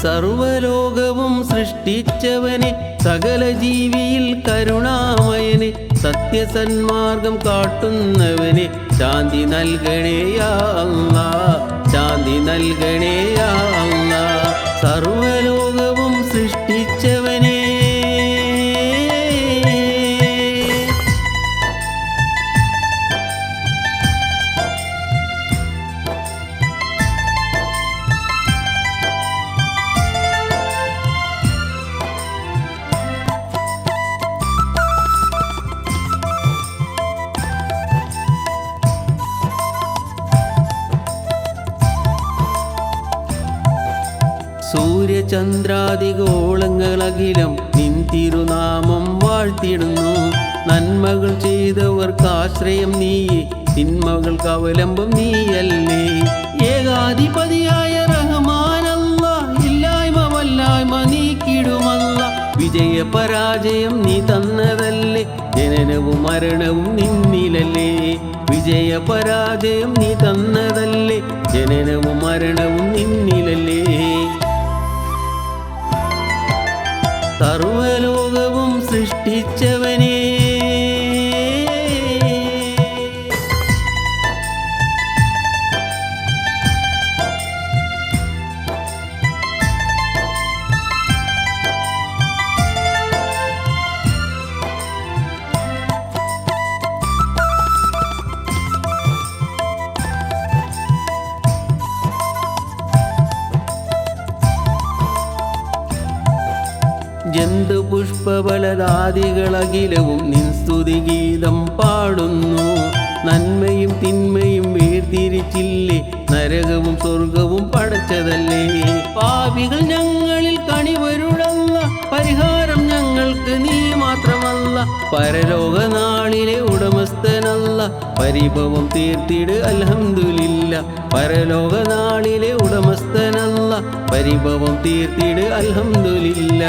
സർവലോകവും സൃഷ്ടിച്ചവനെ, സകല ജീവിയിൽ കരുണാമയനെ, സത്യസന്മാർഗം കാട്ടുന്നവനെ, ശാന്തി നൽകണേ യാ അല്ലാഹ്, ശാന്തി നൽകണേ യാ അല്ലാഹ്. സർവലോകവും സൃഷ്ടിച്ചവനെ, സൂര്യചന്ദ്രാദിഗോളങ്ങളഖിലം നിൻ തിരുനാമം വാഴ്ത്തിടുന്നു. നന്മകൾ ചെയ്തവർക്കാശ്രയം നീയെ, തിന്മകൾക്ക് അവലംബം നീയല്ലേ. ഏകാധിപതിയായ റഹ്മാനല്ലാഹ്, ഇല്ലായ്മ വല്ലായ്മ നീക്കിടുമല്ലാഹ്. വിജയപരാജയം നീ തന്നതല്ലേ, ജനനവും മരണവും നിന്നിലല്ലേ. വിജയപരാജയം നീ തന്നതല്ലേ, ജനനവും മരണവും നിന്നിലല്ലേ. സർവലോകവും സൃഷ്ടിച്ചവനെ, ജന്തുപുഷ്പഫലദാദികളഖിലവും നിൻ സ്തുതിഗീതം പാടുന്നു. നന്മയും തിന്മയും വേർതിരിച്ചില്ലേ, നരകവും സ്വർഗവും പടച്ചതല്ലേ. പാപികൾ ഞങ്ങളിൽ കണിവരുളല്ല, പരിഹാരം ഞങ്ങൾക്ക് നീ മാത്രമല്ല. പരലോകനാളിലെ ഉടമസ്ഥനല്ല, പരിഭവം തീർത്തിട് അൽഹംദുലില്ല. പരലോകനാളിലെ ഉടമസ്ഥനല്ല, പരിഭവം തീർത്തിട് അൽഹംദുലില്ല.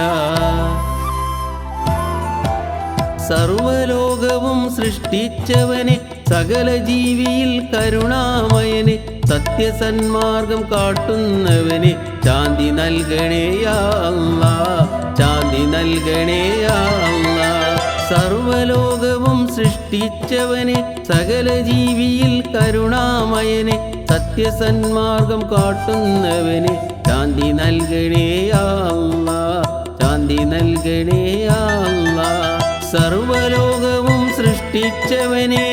സർവലോകവും സൃഷ്ടിച്ചവനെ, സകല ജീവിയിൽ കരുണാമയനെ, സത്യസന്മാർഗം കാട്ടുന്നവനെ, ശാന്തി നൽകണേ യാ അല്ലാഹ്, ശാന്തി നൽകണേ യാ അല്ലാഹ്. സർവലോകവും സൃഷ്ടിച്ചവനെ, സകല ജീവിയിൽ കരുണാമയനെ, സത്യസന്മാർഗം കാട്ടുന്നവനെ, ശാന്തി നൽകണേ യാ അല്ലാഹ്, ശാന്തി നൽകണേ യാ അല്ലാഹ്. സർവലോകവും സൃഷ്ടിച്ചവനെ.